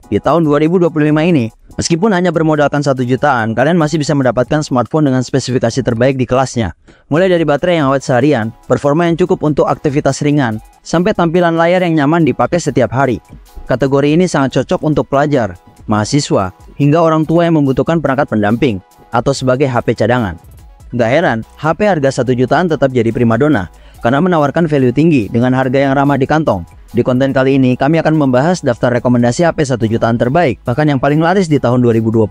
Di tahun 2025 ini, meskipun hanya bermodalkan 1 jutaan, kalian masih bisa mendapatkan smartphone dengan spesifikasi terbaik di kelasnya. Mulai dari baterai yang awet seharian, performa yang cukup untuk aktivitas ringan, sampai tampilan layar yang nyaman dipakai setiap hari. Kategori ini sangat cocok untuk pelajar, mahasiswa, hingga orang tua yang membutuhkan perangkat pendamping, atau sebagai HP cadangan. Gak heran, HP harga 1 jutaan tetap jadi primadona, karena menawarkan value tinggi dengan harga yang ramah di kantong. Di konten kali ini, kami akan membahas daftar rekomendasi HP 1 jutaan terbaik, bahkan yang paling laris di tahun 2025.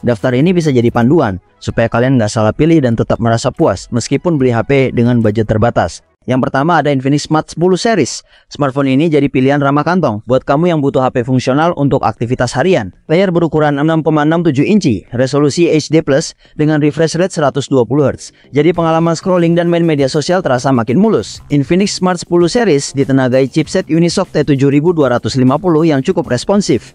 Daftar ini bisa jadi panduan, supaya kalian nggak salah pilih dan tetap merasa puas, meskipun beli HP dengan budget terbatas. Yang pertama ada Infinix Smart 10 series. Smartphone ini jadi pilihan ramah kantong buat kamu yang butuh HP fungsional untuk aktivitas harian. Layar berukuran 6,67 inci, resolusi HD+, dengan refresh rate 120 Hz. Jadi pengalaman scrolling dan main media sosial terasa makin mulus. Infinix Smart 10 series ditenagai chipset Unisoc T7250 yang cukup responsif.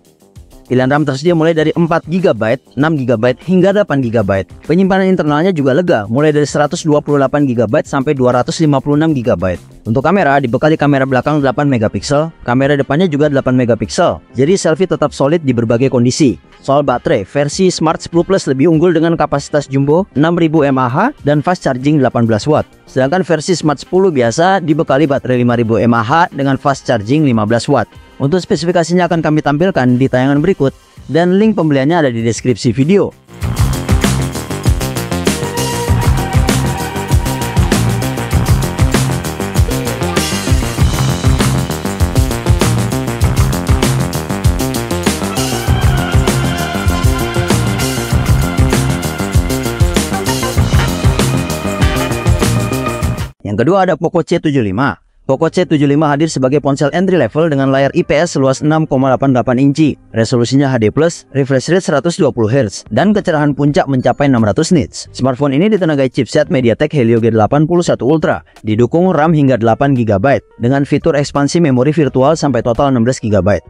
Pilihan RAM tersedia mulai dari 4GB, 6GB, hingga 8GB. Penyimpanan internalnya juga lega, mulai dari 128GB sampai 256GB. Untuk kamera, dibekali kamera belakang 8MP, kamera depannya juga 8MP. Jadi selfie tetap solid di berbagai kondisi. Soal baterai, versi Smart 10 Plus lebih unggul dengan kapasitas jumbo 6000 mAh dan fast charging 18W. Sedangkan versi Smart 10 biasa dibekali baterai 5000 mAh dengan fast charging 15W. Untuk spesifikasinya akan kami tampilkan di tayangan berikut, dan link pembeliannya ada di deskripsi video. Yang kedua ada Poco C75. Poco C75 hadir sebagai ponsel entry level dengan layar IPS seluas 6,88 inci, resolusinya HD+, refresh rate 120 Hz, dan kecerahan puncak mencapai 600 nits. Smartphone ini ditenagai chipset MediaTek Helio G81 Ultra, didukung RAM hingga 8GB, dengan fitur ekspansi memori virtual sampai total 16GB.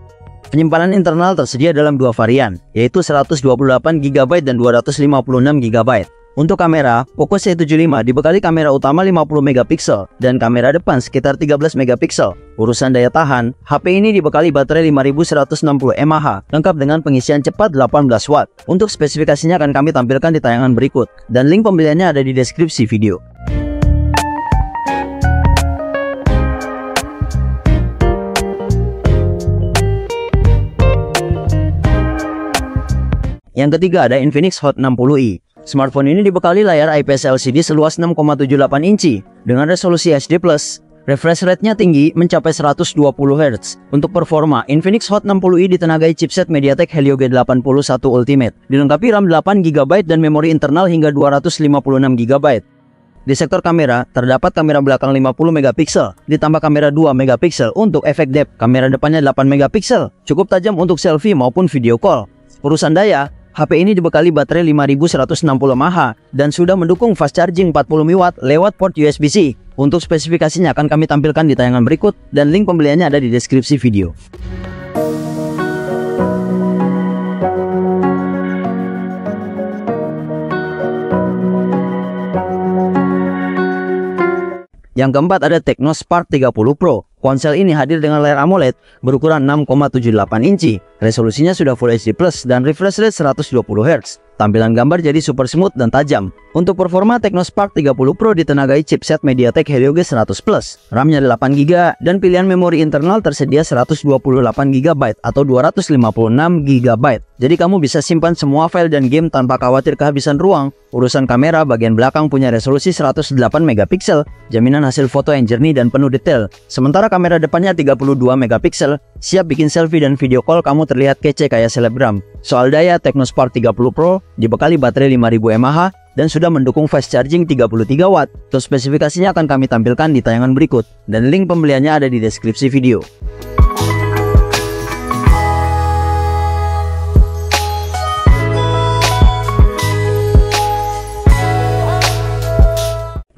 Penyimpanan internal tersedia dalam dua varian, yaitu 128GB dan 256GB. Untuk kamera, Poco C75 dibekali kamera utama 50MP dan kamera depan sekitar 13MP. Urusan daya tahan, HP ini dibekali baterai 5160 mAh, lengkap dengan pengisian cepat 18W. Untuk spesifikasinya akan kami tampilkan di tayangan berikut, dan link pembeliannya ada di deskripsi video. Yang ketiga ada Infinix Hot 60i. Smartphone ini dibekali layar IPS LCD seluas 6,78 inci dengan resolusi HD+. Refresh rate-nya tinggi mencapai 120 Hz. Untuk performa, Infinix Hot 60i ditenagai chipset MediaTek Helio G81 Ultimate, dilengkapi RAM 8GB dan memori internal hingga 256GB. Di sektor kamera, terdapat kamera belakang 50MP, ditambah kamera 2MP untuk efek depth. Kamera depannya 8MP, cukup tajam untuk selfie maupun video call. Urusan daya, HP ini dibekali baterai 5160 mAh dan sudah mendukung fast charging 40W lewat port USB-C. Untuk spesifikasinya akan kami tampilkan di tayangan berikut, dan link pembeliannya ada di deskripsi video. Yang keempat ada Tecno Spark 30 Pro. Ponsel ini hadir dengan layar AMOLED berukuran 6,78 inci, resolusinya sudah Full HD+, dan refresh rate 120 Hz. Tampilan gambar jadi super smooth dan tajam. Untuk performa, Tecno Spark 30 Pro ditenagai chipset MediaTek Helio G100+, RAM-nya 8GB, dan pilihan memori internal tersedia 128GB atau 256GB. Jadi kamu bisa simpan semua file dan game tanpa khawatir kehabisan ruang. Urusan kamera, bagian belakang punya resolusi 108MP, jaminan hasil foto yang jernih dan penuh detail. Sementara kamera depannya 32MP, siap bikin selfie dan video call kamu terlihat kece kayak selebgram. Soal daya, Tecno Spark 30 Pro dibekali baterai 5000 mAh dan sudah mendukung fast charging 33W. Untuk spesifikasinya akan kami tampilkan di tayangan berikut, dan link pembeliannya ada di deskripsi video.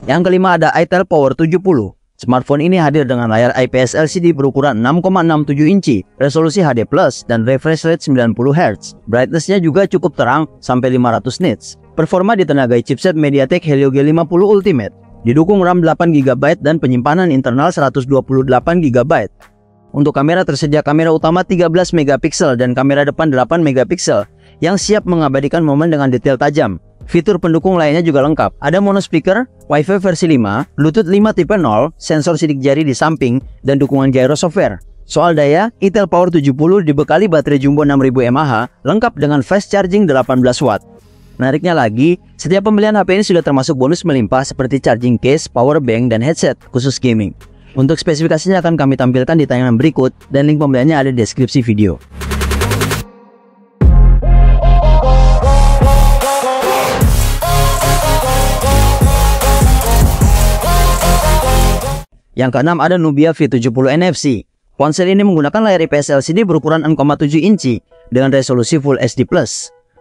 Yang kelima ada itel Power 70. Smartphone ini hadir dengan layar IPS LCD berukuran 6,67 inci, resolusi HD+, dan refresh rate 90 Hz. Brightness-nya juga cukup terang, sampai 500 nits. Performa ditenagai chipset MediaTek Helio G50 Ultimate. Didukung RAM 8GB dan penyimpanan internal 128GB. Untuk kamera tersedia kamera utama 13 megapiksel dan kamera depan 8 megapiksel yang siap mengabadikan momen dengan detail tajam. Fitur pendukung lainnya juga lengkap. Ada mono speaker, Wi-Fi versi 5, Bluetooth 5.0, sensor sidik jari di samping, dan dukungan gyro software. Soal daya, Intel Power 70 dibekali baterai jumbo 6000 mAh lengkap dengan fast charging 18 watt. Menariknya lagi, setiap pembelian HP ini sudah termasuk bonus melimpah seperti charging case, power bank, dan headset khusus gaming. Untuk spesifikasinya akan kami tampilkan di tayangan berikut dan link pembeliannya ada di deskripsi video. Yang keenam ada Nubia V70 NFC. Ponsel ini menggunakan layar IPS LCD berukuran 6,7 inci dengan resolusi Full HD+,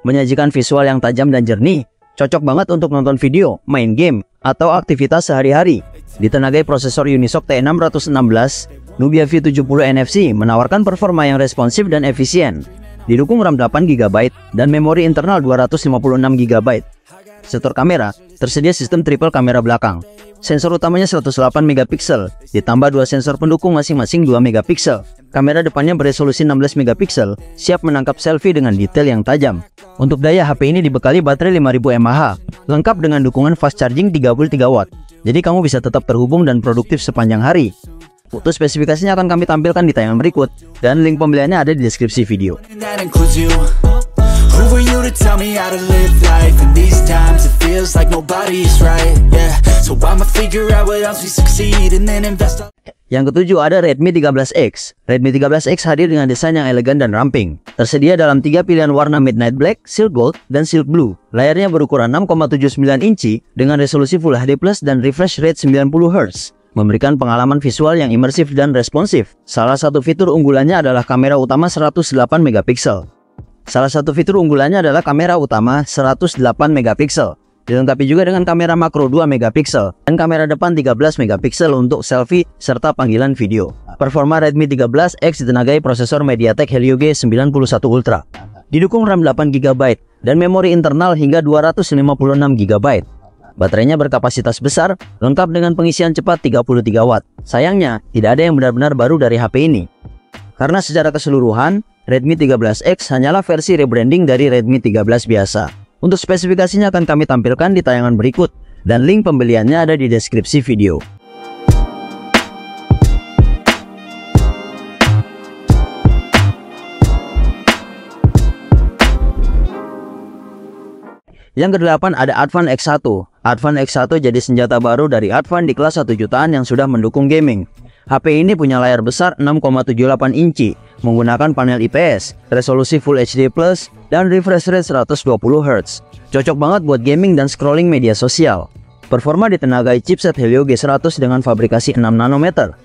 menyajikan visual yang tajam dan jernih, cocok banget untuk nonton video, main game, atau aktivitas sehari-hari. Ditenagai prosesor Unisoc T616, Nubia V70 NFC menawarkan performa yang responsif dan efisien. Didukung RAM 8GB dan memori internal 256GB. Sektor kamera, tersedia sistem triple kamera belakang. Sensor utamanya 108 megapiksel, ditambah dua sensor pendukung masing-masing 2 megapiksel. Kamera depannya beresolusi 16 megapiksel, siap menangkap selfie dengan detail yang tajam. Untuk daya, HP ini dibekali baterai 5000 mAh, lengkap dengan dukungan fast charging 33 watt. Jadi kamu bisa tetap terhubung dan produktif sepanjang hari. Foto spesifikasinya akan kami tampilkan di tayangan berikut, dan link pembeliannya ada di deskripsi video. Who are you to tell me how to live life? In these times it feels like nobody's right. Yeah, so I'ma figure out what else we succeed and then invest. Yang ketujuh ada Redmi 13X. Redmi 13X hadir dengan desain yang elegan dan ramping. Tersedia dalam 3 pilihan warna Midnight Black, Silk Gold, dan Silk Blue. Layarnya berukuran 6,79 inci dengan resolusi Full HD+ dan refresh rate 90 Hz. Memberikan pengalaman visual yang imersif dan responsif. Salah satu fitur unggulannya adalah kamera utama 108 megapiksel. Dilengkapi juga dengan kamera makro 2 megapiksel dan kamera depan 13 megapiksel untuk selfie serta panggilan video. Performa Redmi 13X ditenagai prosesor MediaTek Helio G91 Ultra. Didukung RAM 8GB dan memori internal hingga 256GB. Baterainya berkapasitas besar, lengkap dengan pengisian cepat 33 watt. Sayangnya, tidak ada yang benar-benar baru dari HP ini. Karena secara keseluruhan, Redmi 13X hanyalah versi rebranding dari Redmi 13 biasa. Untuk spesifikasinya akan kami tampilkan di tayangan berikut, dan link pembeliannya ada di deskripsi video. Yang kedelapan ada Advan X1. Advan X1 jadi senjata baru dari Advan di kelas 1 jutaan yang sudah mendukung gaming. HP ini punya layar besar 6,78 inci, menggunakan panel IPS, resolusi Full HD+, dan refresh rate 120 Hz. Cocok banget buat gaming dan scrolling media sosial. Performa ditenagai chipset Helio G100 dengan fabrikasi 6 nanometer.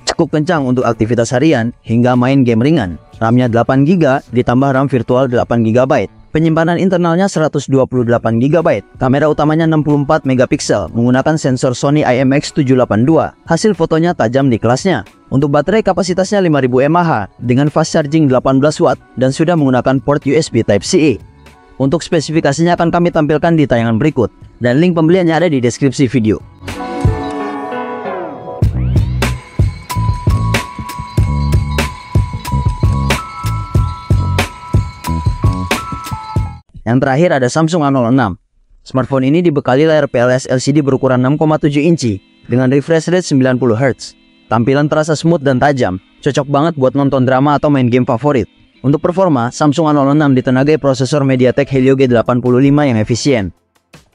Cukup kencang untuk aktivitas harian hingga main game ringan. RAM-nya 8GB ditambah RAM virtual 8GB. Penyimpanan internalnya 128GB. Kamera utamanya 64 megapiksel menggunakan sensor Sony IMX782. Hasil fotonya tajam di kelasnya. Untuk baterai kapasitasnya 5000 mAh dengan fast charging 18 watt dan sudah menggunakan port USB Type-C. Untuk spesifikasinya akan kami tampilkan di tayangan berikut dan link pembeliannya ada di deskripsi video. Yang terakhir ada Samsung A06. Smartphone ini dibekali layar PLS LCD berukuran 6,7 inci dengan refresh rate 90 Hz. Tampilan terasa smooth dan tajam, cocok banget buat nonton drama atau main game favorit. Untuk performa, Samsung A06 ditenagai prosesor MediaTek Helio G85 yang efisien.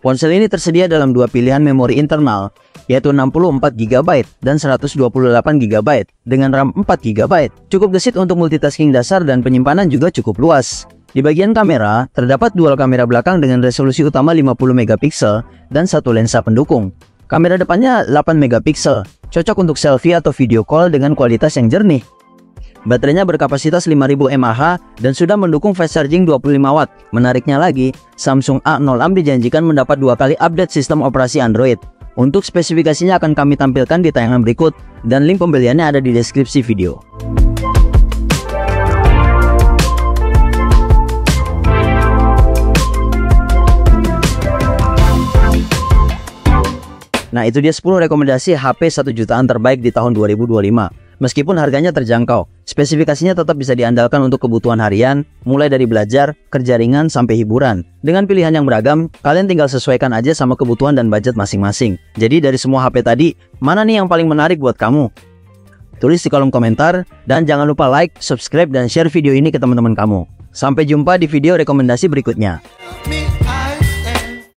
Ponsel ini tersedia dalam dua pilihan memori internal, yaitu 64GB dan 128GB dengan RAM 4GB. Cukup gesit untuk multitasking dasar dan penyimpanan juga cukup luas. Di bagian kamera, terdapat dual kamera belakang dengan resolusi utama 50MP dan satu lensa pendukung. Kamera depannya 8MP, cocok untuk selfie atau video call dengan kualitas yang jernih. Baterainya berkapasitas 5000 mAh dan sudah mendukung fast charging 25 watt. Menariknya lagi, Samsung A06 dijanjikan mendapat 2 kali update sistem operasi Android. Untuk spesifikasinya akan kami tampilkan di tayangan berikut dan link pembeliannya ada di deskripsi video. Nah, itu dia 10 rekomendasi HP 1 jutaan terbaik di tahun 2025. Meskipun harganya terjangkau, spesifikasinya tetap bisa diandalkan untuk kebutuhan harian, mulai dari belajar, kerja ringan, sampai hiburan. Dengan pilihan yang beragam, kalian tinggal sesuaikan aja sama kebutuhan dan budget masing-masing. Jadi dari semua HP tadi, mana nih yang paling menarik buat kamu? Tulis di kolom komentar, dan jangan lupa like, subscribe, dan share video ini ke teman-teman kamu. Sampai jumpa di video rekomendasi berikutnya.